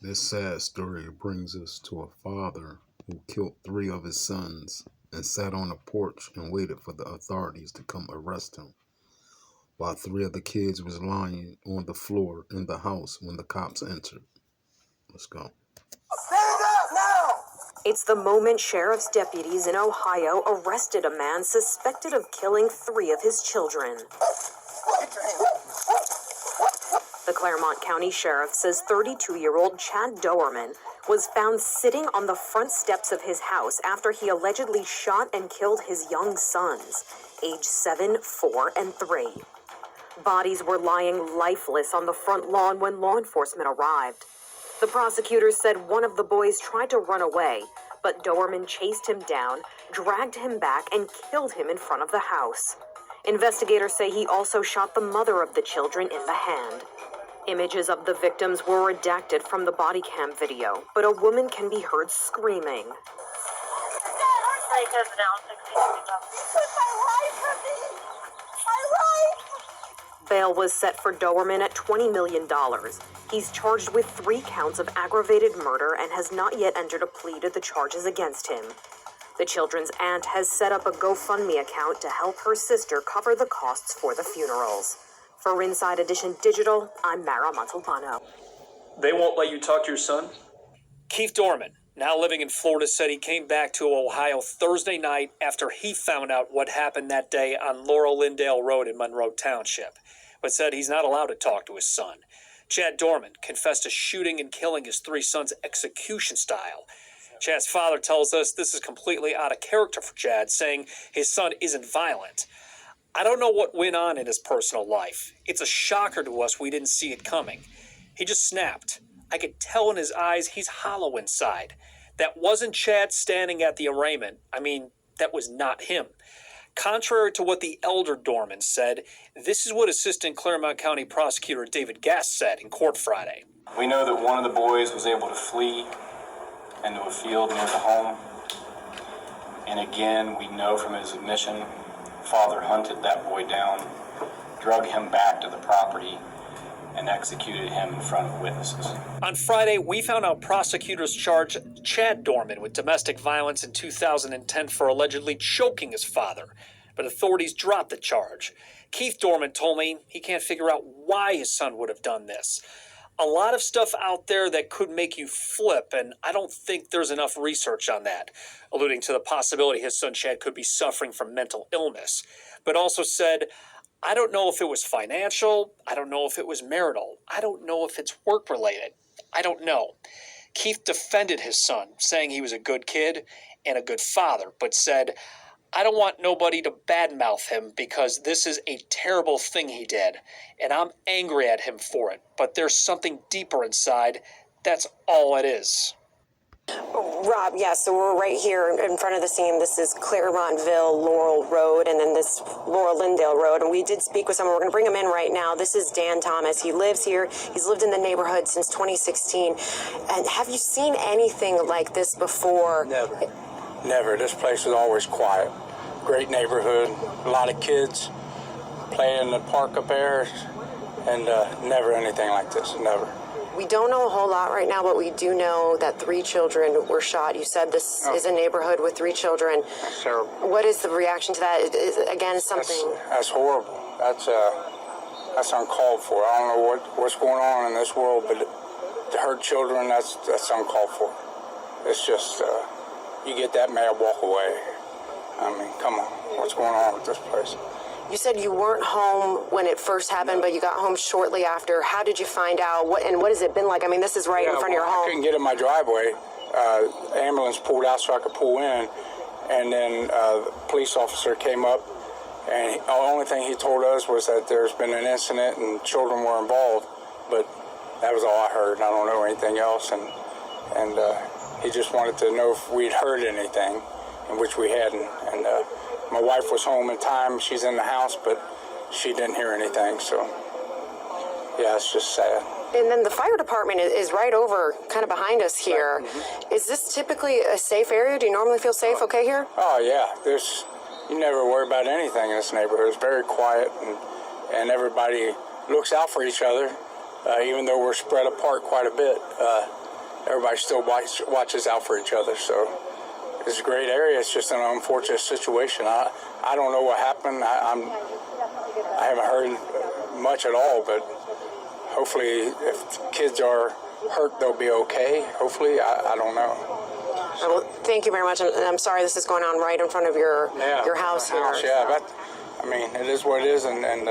This sad story brings us to a father who killed three of his sons and sat on a porch and waited for the authorities to come arrest him, while three of the kids was lying on the floor in the house when the cops entered. Let's go. Stand up now! It's the moment sheriff's deputies in Ohio arrested a man suspected of killing three of his children. The Claremont County Sheriff says 32-year-old Chad Doerman was found sitting on the front steps of his house after he allegedly shot and killed his young sons, aged 7, 4, and 3. Bodies were lying lifeless on the front lawn when law enforcement arrived. The prosecutors said one of the boys tried to run away, but Doerman chased him down, dragged him back, and killed him in front of the house. Investigators say he also shot the mother of the children in the hand. Images of the victims were redacted from the body cam video, but a woman can be heard screaming. Bail was set for Doerman at $20 million. He's charged with 3 counts of aggravated murder and has not yet entered a plea to the charges against him. The children's aunt has set up a GoFundMe account to help her sister cover the costs for the funerals. For Inside Edition Digital, I'm Mara Montalbano. They won't let you talk to your son? Keith Doerman, now living in Florida, said he came back to Ohio Thursday night after he found out what happened that day on Laurel Lindale Road in Monroe Township, but said he's not allowed to talk to his son. Chad Doerman confessed to shooting and killing his 3 sons execution style. Chad's father tells us this is completely out of character for Chad, saying his son isn't violent. I don't know what went on in his personal life. It's a shocker to us we didn't see it coming. He just snapped. I could tell in his eyes he's hollow inside. That wasn't Chad standing at the arraignment. I mean, that was not him. Contrary to what the elder Doerman said, this is what Assistant Claremont County Prosecutor David Gass said in court Friday. We know that one of the boys was able to flee into a field near the home. And again, we know from his admission, father hunted that boy down, drug him back to the property, and executed him in front of witnesses. On Friday, we found out prosecutors charged Chad Doerman with domestic violence in 2010 for allegedly choking his father, but authorities dropped the charge. Keith Doerman told me he can't figure out why his son would have done this. A lot of stuff out there that could make you flip, and I don't think there's enough research on that, alluding to the possibility his son Chad could be suffering from mental illness, but also said, I don't know if it was financial, I don't know if it was marital, I don't know if it's work-related, I don't know. Keith defended his son, saying he was a good kid and a good father, but said, I don't want nobody to badmouth him because this is a terrible thing he did, and I'm angry at him for it, but there's something deeper inside. That's all it is. Rob, so we're right here in front of the scene. This is Claremontville, Laurel Road, and then this Laurel Lindale Road. And we did speak with someone. We're going to bring him in right now. This is Dan Thomas. He lives here. He's lived in the neighborhood since 2016. And have you seen anything like this before? Never. This place was always quiet. Great neighborhood. A lot of kids playing in the park up there. And never anything like this. Never. We don't know a whole lot right now, but we do know that 3 children were shot. You said this is a neighborhood with 3 children. That's terrible. What is the reaction to that? Again, something... That's horrible. That's uncalled for. I don't know what's going on in this world, but to hurt children, that's uncalled for. It's just, you get that mad, walk away. I mean, come on. What's going on with this place? You said you weren't home when it first happened, but you got home shortly after. How did you find out? What has it been like? I mean, this is right in front of your home. I couldn't get in my driveway. Ambulance pulled out so I could pull in, and then the police officer came up, and the only thing he told us was that there's been an incident and children were involved, but that was all I heard. I don't know anything else, and he just wanted to know if we'd heard anything, in which we hadn't, and my wife was home in time. She's in the house, but she didn't hear anything. So, yeah, it's just sad. And then the fire department is right over, kind of behind us here. Mm-hmm. Is this typically a safe area? Do you normally feel safe okay here? Oh, yeah. You never worry about anything in this neighborhood. It's very quiet, and everybody looks out for each other, even though we're spread apart quite a bit. everybody still watches out for each other. So it's a great area. It's just an unfortunate situation. I don't know what happened. I haven't heard much at all, but hopefully if kids are hurt, they'll be okay. Hopefully, I don't know. Well, thank you very much. I'm sorry this is going on right in front of your house here. Yeah, but I mean, it is what it is, and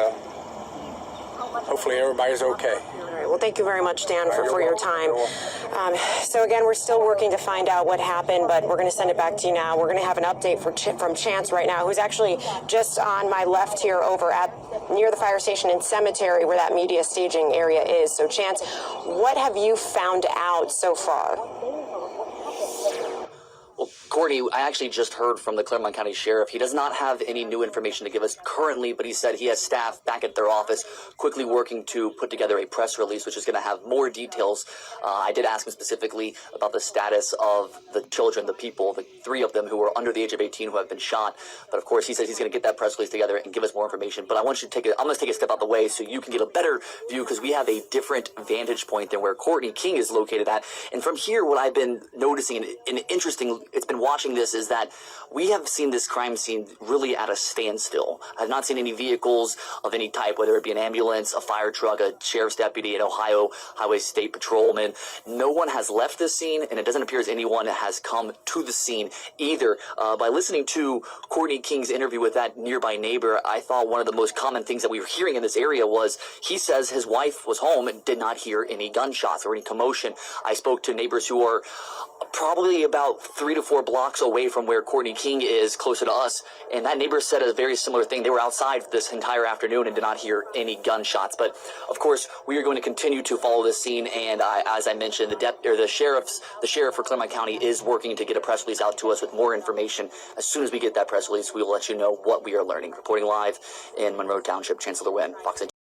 hopefully everybody's okay. All right. Well, thank you very much, Dan, for your time. So again, we're still working to find out what happened, but we're going to send it back to you now. We're going to have an update from Chance right now, who's actually just on my left here over at near the fire station and cemetery where that media staging area is. So Chance, what have you found out so far? Well, Courtney, I actually just heard from the Claremont County Sheriff. He does not have any new information to give us currently, but he said he has staff back at their office quickly working to put together a press release, which is going to have more details. I did ask him specifically about the status of the children, the people, the 3 of them who are under the age of 18 who have been shot. But of course, he says he's going to get that press release together and give us more information. But I want you to I'm going to take a step out the way so you can get a better view, because we have a different vantage point than where Courtney King is located at. And from here, what I've been noticing and interesting, it's been watching this, is that we have seen this crime scene really at a standstill. I've not seen any vehicles of any type, whether it be an ambulance, a fire truck, a sheriff's deputy, an Ohio Highway State Patrolman. No one has left the scene, and it doesn't appear as anyone has come to the scene either. By listening to Courtney King's interview with that nearby neighbor, I thought one of the most common things that we were hearing in this area was he says his wife was home and did not hear any gunshots or any commotion. I spoke to neighbors who are probably about 3 to 4 blocks away from where Courtney King is, closer to us, and that neighbor said a very similar thing. They were outside this entire afternoon and did not hear any gunshots. But of course, we are going to continue to follow this scene, and as I mentioned, the sheriff for Claremont County is working to get a press release out to us with more information. As soon as we get that press release, we will let you know what we are learning. Reporting live in Monroe Township, Chancellor Wynn, Fox 18.